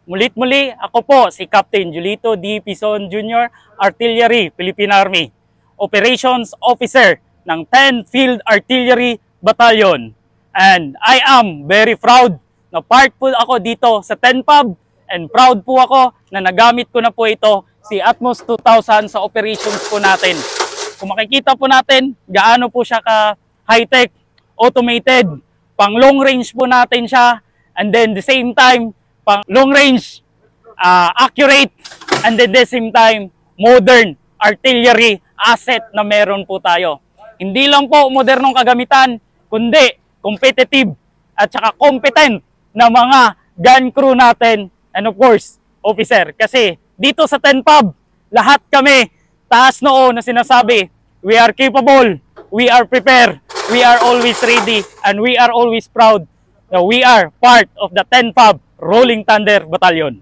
Mulit-muli, ako po si Captain Julito D. Pison Jr., Artillery, Philippine Army, Operations Officer ng 10th Field Artillery Battalion. And I am very proud na part po ako dito sa 10 Pub and proud po ako na nagamit ko na po ito si Atmos 2000 sa operations po natin. Kung makikita po natin, gaano po siya ka high-tech, automated, pang long range po natin siya, and then the same time, pang long range, accurate, and then the same time, modern artillery asset na meron po tayo. Hindi lang po modernong kagamitan, kundi competitive at saka competent na mga gun crew natin, and of course, officer. Kasi dito sa 10 Pub, lahat kami taas noo na sinasabi, we are capable, we are prepared, we are always ready, and we are always proud that we are part of the 10 Pub Rolling Thunder Battalion.